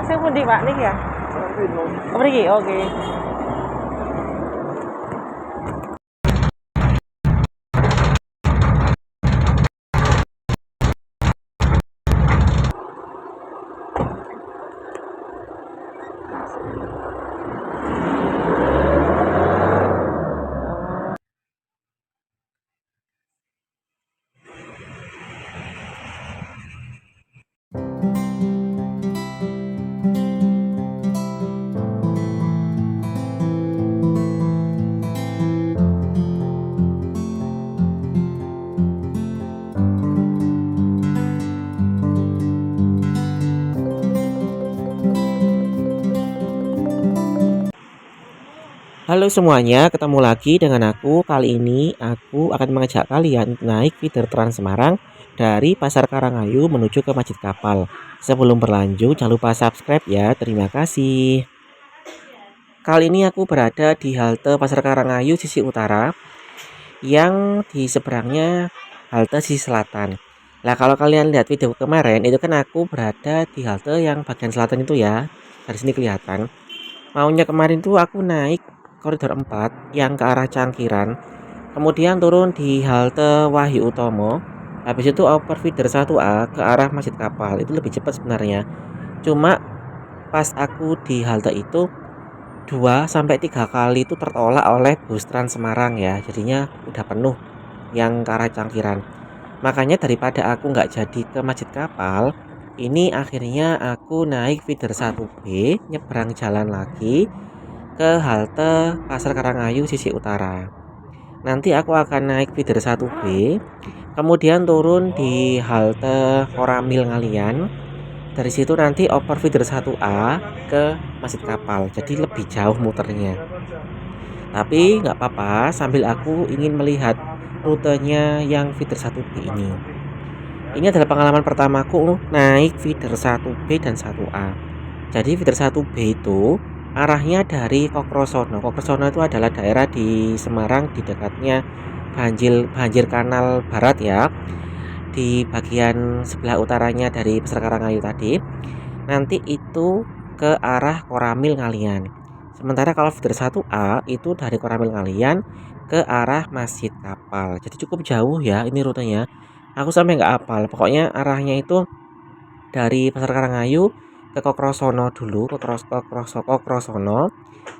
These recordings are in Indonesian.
Sing pundi Pak niki ya? Oh, mriki. Oke. Halo semuanya, ketemu lagi dengan aku. Kali ini aku akan mengajak kalian naik feeder Trans Semarang dari Pasar Karangayu menuju ke Masjid Kapal. Sebelum berlanjut, jangan lupa subscribe ya. Terima kasih. Kali ini aku berada di halte Pasar Karangayu sisi utara, yang di seberangnya halte sisi selatan. Nah, kalau kalian lihat video kemarin, itu kan aku berada di halte yang bagian selatan itu ya. Dari sini kelihatan. Maunya kemarin tuh aku naik koridor 4 yang ke arah Cangkiran, kemudian turun di halte Wahyu Utomo, habis itu oper feeder 1A ke arah Masjid Kapal. Itu lebih cepat sebenarnya. Cuma pas aku di halte itu 2 sampai 3 kali itu tertolak oleh bus Trans Semarang ya. Jadinya udah penuh yang ke arah Cangkiran. Makanya daripada aku nggak jadi ke Masjid Kapal, ini akhirnya aku naik feeder 1B, nyebrang jalan lagi ke halte Pasar Karangayu sisi utara. Nanti aku akan naik feeder 1B, kemudian turun di halte Koramil Ngalian. Dari situ nanti oper feeder 1A ke Masjid Kapal. Jadi lebih jauh muternya. Tapi nggak apa-apa, sambil aku ingin melihat rutenya yang feeder 1B ini. Ini adalah pengalaman pertamaku naik feeder 1B dan 1A. Jadi feeder 1B itu arahnya dari Kokrosono. Kokrosono itu adalah daerah di Semarang di dekatnya Banjir Kanal Barat ya. Di bagian sebelah utaranya dari Pasar Karangayu tadi. Nanti itu ke arah Koramil Ngalian. Sementara kalau feeder 1A itu dari Koramil Ngalian ke arah Masjid Kapal. Jadi cukup jauh ya ini rutenya. Aku sampai nggak hafal. Pokoknya arahnya itu dari Pasar Karangayu ke Kokrosono dulu, Kokrosono.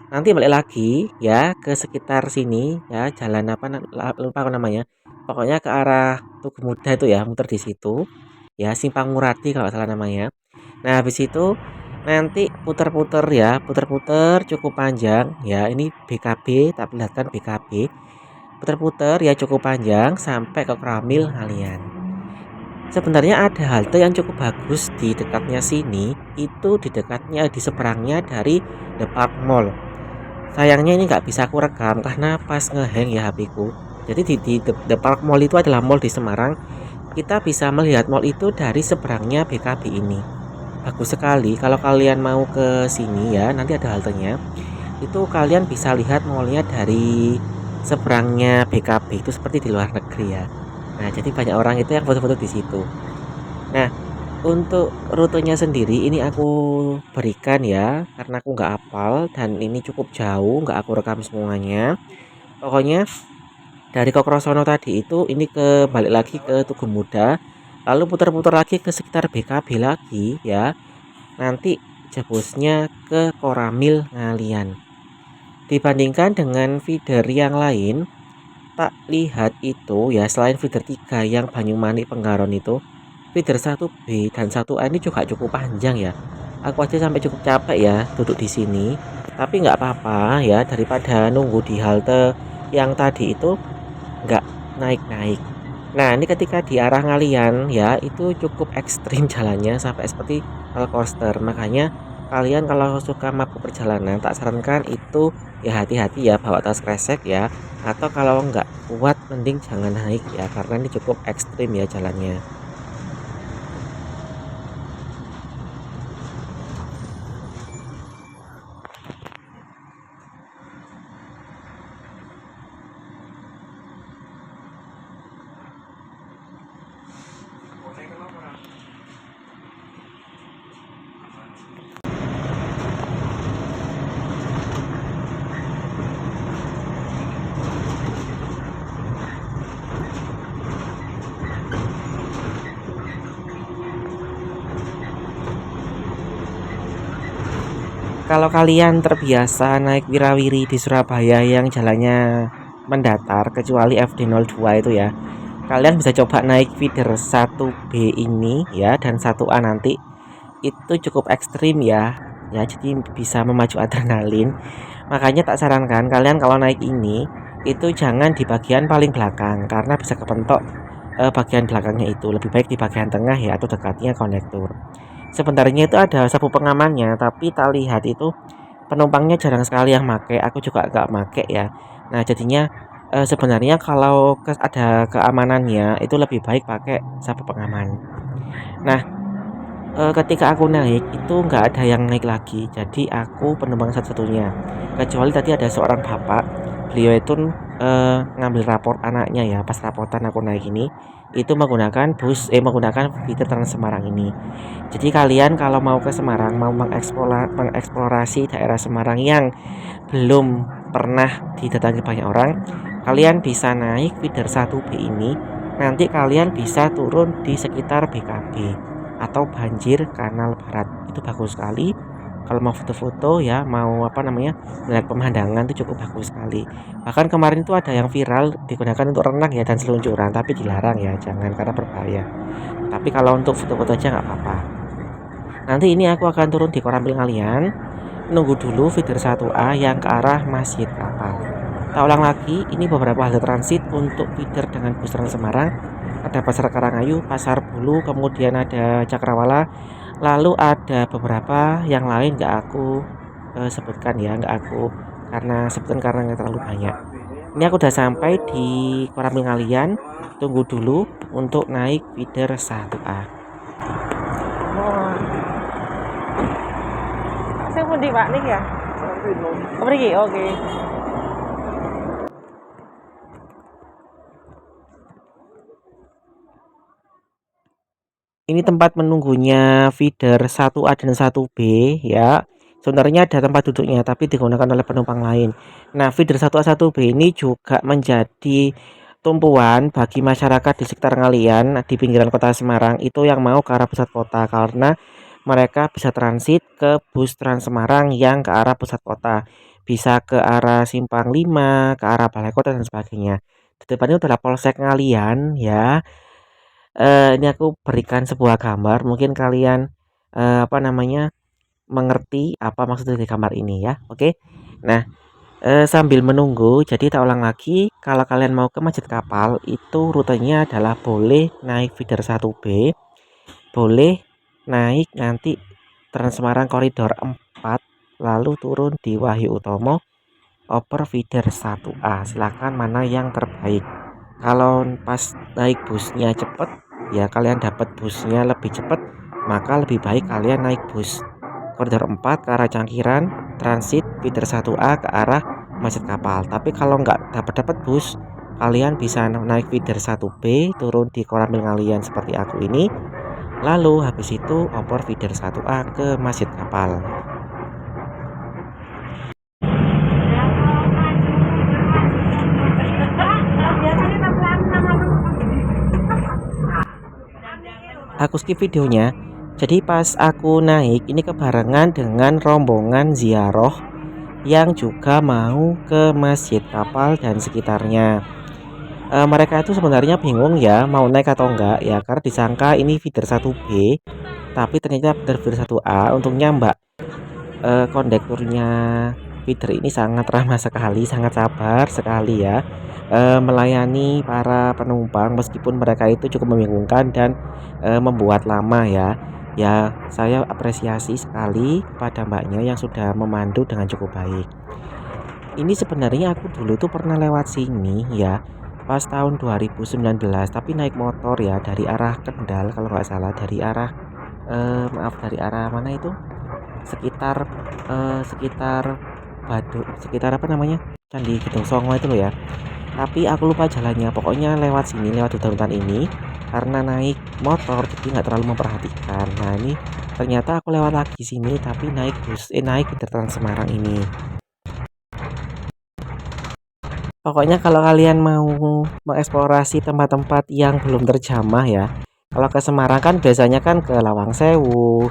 Nanti balik lagi ya ke sekitar sini ya, jalan apa lupa aku namanya. Pokoknya ke arah Tugu Muda itu ya, muter di situ. Ya, Simpang Muradi kalau nggak salah namanya. Nah, habis itu nanti puter-puter ya, puter-puter cukup panjang ya. Ini BKB, tak perlihatkan BKB. Puter-puter ya cukup panjang sampai ke Kramil Ngalian. Sebenarnya ada halte yang cukup bagus di dekatnya sini, itu di dekatnya di seberangnya dari The Park Mall. Sayangnya ini nggak bisa aku rekam karena pas ngehang ya HP-ku. Jadi di The Park Mall itu adalah mall di Semarang. Kita bisa melihat mall itu dari seberangnya BKB ini. Bagus sekali kalau kalian mau ke sini ya, nanti ada haltenya. Itu kalian bisa lihat mallnya dari seberangnya BKB itu seperti di luar negeri ya. Nah, jadi banyak orang itu yang foto-foto di situ. Nah, untuk rutenya sendiri ini aku berikan ya, karena aku nggak hafal dan ini cukup jauh, nggak aku rekam semuanya. Pokoknya dari Kokrosono tadi itu ini balik lagi ke Tugu Muda, lalu putar-putar lagi ke sekitar BKB lagi ya. Nanti jebusnya ke Koramil Ngalian. Dibandingkan dengan feeder yang lain, tak lihat itu ya, selain feeder 3 yang Banyumanik Penggaron itu, feeder 1B dan 1A ini juga cukup panjang ya. Aku aja sampai cukup capek ya duduk di sini. Tapi nggak apa-apa ya, daripada nunggu di halte yang tadi itu nggak naik-naik. Nah, ini ketika di arah Ngalian ya, itu cukup ekstrim jalannya sampai seperti roller coaster. Makanya kalian kalau suka mabuk perjalanan, tak sarankan itu ya hati-hati ya bawa tas kresek ya. Atau kalau nggak kuat mending jangan naik ya, karena ini cukup ekstrim ya jalannya. Kalau kalian terbiasa naik wirawiri di Surabaya yang jalannya mendatar, kecuali FD02 itu ya, kalian bisa coba naik feeder 1B ini ya, dan 1A nanti. Itu cukup ekstrim ya. Ya, jadi bisa memacu adrenalin. Makanya tak sarankan kalian kalau naik ini itu jangan di bagian paling belakang karena bisa kepentok bagian belakangnya itu. Lebih baik di bagian tengah ya, atau dekatnya konektor. Sebenarnya itu ada sapu pengamannya, tapi tak lihat itu penumpangnya jarang sekali yang make. Aku juga gak make ya. Nah, jadinya sebenarnya kalau ada keamanannya itu lebih baik pakai sapu pengaman. Nah, ketika aku naik itu nggak ada yang naik lagi, jadi aku penumpang satu-satunya. Kecuali tadi ada seorang bapak, beliau itu ngambil raport anaknya ya, pas raportan aku naik ini, itu menggunakan feeder Trans Semarang ini. Jadi kalian kalau mau ke Semarang, mau mengeksplorasi daerah Semarang yang belum pernah didatangi banyak orang, kalian bisa naik feeder 1B ini. Nanti kalian bisa turun di sekitar BKB atau Banjir Kanal Barat. Itu bagus sekali. Kalau mau foto-foto ya, mau melihat pemandangan itu cukup bagus sekali. Bahkan kemarin itu ada yang viral digunakan untuk renang ya dan seluncuran, tapi dilarang ya, jangan karena berbahaya. Tapi kalau untuk foto-foto aja nggak apa-apa. Nanti ini aku akan turun di Korambil Ngalian. Nunggu dulu feeder 1A yang ke arah Masjid Kapal. Tak ulang lagi, ini beberapa halte transit untuk feeder dengan bus Trans Semarang. Ada Pasar Karangayu, Pasar Bulu, kemudian ada Cakrawala, lalu ada beberapa yang lain nggak aku sebutkan ya, karena nggak terlalu banyak. Ini aku udah sampai di Korambil Ngalian. Tunggu dulu untuk naik feeder 1A. Wah. Saya mau di Pak nih ya. Pergi, oke. Ini tempat menunggunya feeder 1A dan 1B ya. Sebenarnya ada tempat duduknya tapi digunakan oleh penumpang lain. Nah, feeder 1A 1B ini juga menjadi tumpuan bagi masyarakat di sekitar Ngalian di pinggiran kota Semarang itu yang mau ke arah pusat kota, karena mereka bisa transit ke bus Trans Semarang yang ke arah pusat kota. Bisa ke arah Simpang 5, ke arah Balai Kota dan sebagainya. Di depannya adalah Polsek Ngalian ya. Ini aku berikan sebuah gambar, mungkin kalian mengerti apa maksud dari gambar ini ya. Oke. Nah, sambil menunggu, jadi tak ulang lagi, kalau kalian mau ke Masjid Kapal itu rutenya adalah boleh naik feeder 1B, boleh naik nanti Trans Semarang koridor 4, lalu turun di Wahyu Utomo over feeder 1A. Silakan mana yang terbaik. Kalau pas naik busnya cepet ya, kalian dapat busnya lebih cepat, maka lebih baik kalian naik bus koridor 4 ke arah Cangkiran, transit feeder 1A ke arah Masjid Kapal. Tapi kalau nggak dapat bus, kalian bisa naik feeder 1B, turun di Korambil Ngalian seperti aku ini, lalu habis itu over feeder 1A ke Masjid Kapal. Aku skip videonya. Jadi pas aku naik ini kebarengan dengan rombongan ziarah yang juga mau ke Masjid Kapal dan sekitarnya. Mereka itu sebenarnya bingung ya mau naik atau enggak ya, karena disangka ini feeder 1B tapi ternyata feeder 1A. Untungnya Mbak kondekturnya feeder ini sangat ramah sekali, sangat sabar sekali ya, melayani para penumpang meskipun mereka itu cukup membingungkan dan membuat lama ya. Ya, saya apresiasi sekali pada mbaknya yang sudah memandu dengan cukup baik. Ini sebenarnya aku dulu tuh pernah lewat sini ya, pas tahun 2019, tapi naik motor ya dari arah Kendal kalau nggak salah, dari arah dari arah mana itu? Sekitar sekitar sekitar Candi Gedong Songo itu loh ya. Tapi aku lupa jalannya, pokoknya lewat sini, lewat hutan-hutan ini, karena naik motor jadi nggak terlalu memperhatikan. Nah, ini ternyata aku lewat lagi sini tapi naik feeder Trans Semarang ini. Pokoknya kalau kalian mau mengeksplorasi tempat-tempat yang belum terjamah ya, kalau ke Semarang kan biasanya kan ke Lawang Sewu,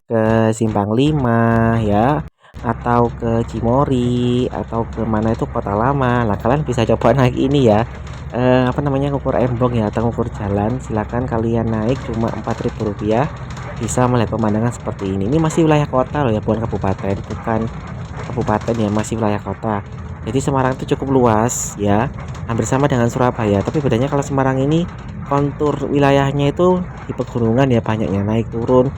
ke Simpang 5 ya, atau ke Cimory atau ke mana itu Kota Lama. Nah, kalian bisa coba naik ini ya. Apa namanya, ngukur embong ya atau ngukur jalan. Silakan kalian naik, cuma Rp4.000 bisa melihat pemandangan seperti ini. Ini masih wilayah kota loh ya, bukan kabupaten, ya, masih wilayah kota. Jadi Semarang itu cukup luas ya, hampir sama dengan Surabaya. Tapi bedanya kalau Semarang ini kontur wilayahnya itu di pegunungan ya, banyaknya naik turun.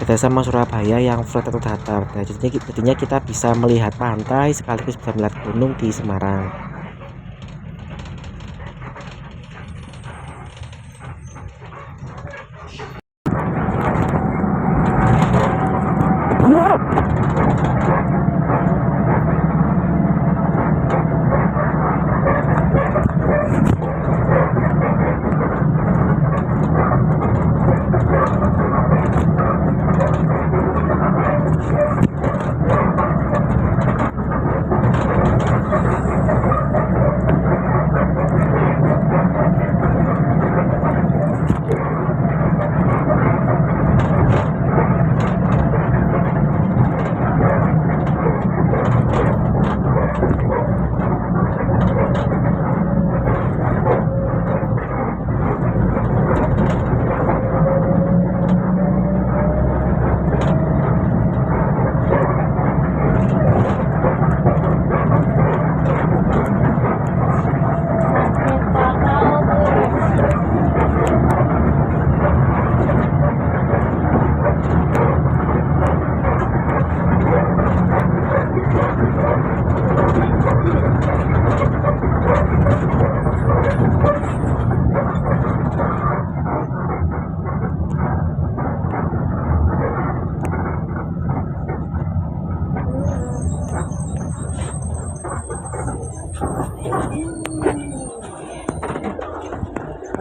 Beda sama Surabaya yang flat atau datar. Nah, jadinya kita bisa melihat pantai sekaligus bisa melihat gunung di Semarang.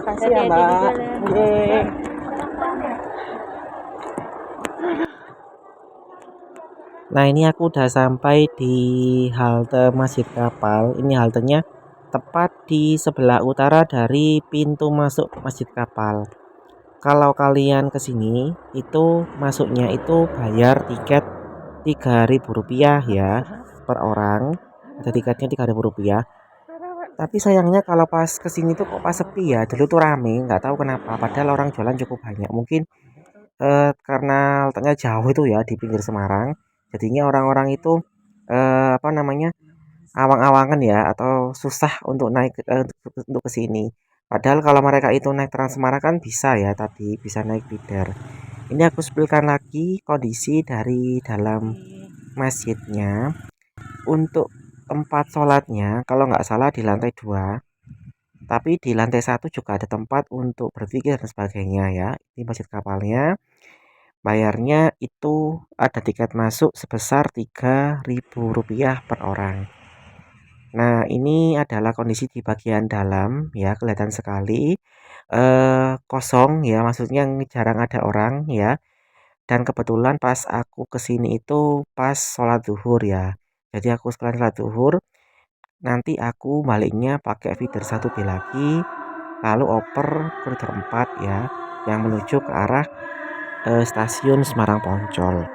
Makasih ya, Mbak. Yeay. Nah, ini aku udah sampai di halte Masjid Kapal. Ini haltenya tepat di sebelah utara dari pintu masuk Masjid Kapal. Kalau kalian ke sini itu masuknya itu bayar tiket Rp3.000 ya per orang. Ada tiketnya Rp3.000. Tapi sayangnya kalau pas ke sini tuh kok pas sepi ya. Dulu tuh rame, nggak tahu kenapa. Padahal orang jualan cukup banyak. Mungkin karena letaknya jauh itu ya di pinggir Semarang. Jadinya orang-orang itu apa namanya, awang-awangan ya atau susah untuk naik untuk ke sini. Padahal kalau mereka itu naik Trans Semarang kan bisa ya, tadi bisa naik feeder. Ini aku spilkan lagi kondisi dari dalam masjidnya. Untuk tempat sholatnya kalau nggak salah di lantai 2, tapi di lantai 1 juga ada tempat untuk berzikir dan sebagainya ya. Ini masjid kapalnya. Bayarnya itu ada tiket masuk sebesar Rp3.000 per orang. Nah, ini adalah kondisi di bagian dalam ya, kelihatan sekali kosong ya, maksudnya jarang ada orang ya. Dan kebetulan pas aku kesini itu pas sholat zuhur ya. Jadi aku sekalian sholat zuhur, nanti aku baliknya pakai feeder 1B lagi, lalu oper koridor 4 ya, yang menuju ke arah stasiun Semarang Poncol.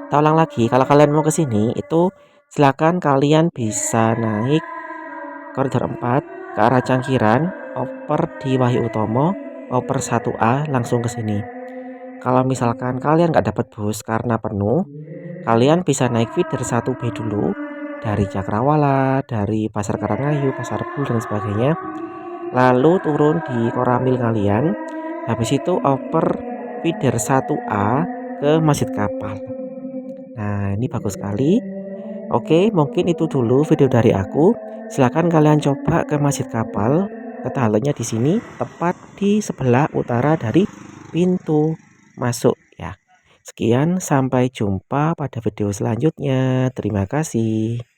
Kita ulang lagi, kalau kalian mau ke sini itu silakan kalian bisa naik koridor 4 ke arah Cangkiran, oper di Wahyu Utomo, oper 1A langsung ke sini. Kalau misalkan kalian nggak dapat bus karena penuh, kalian bisa naik feeder 1B dulu dari Cakrawala, dari Pasar Karangayu, Pasar Bul dan sebagainya. Lalu turun di Koramil kalian. Habis itu oper feeder 1A ke Masjid Kapal. Nah, ini bagus sekali. Oke, mungkin itu dulu video dari aku. Silahkan kalian coba ke Masjid Kapal. Kata halenya di sini, tepat di sebelah utara dari pintu masuk ya. Sekian, sampai jumpa pada video selanjutnya. Terima kasih.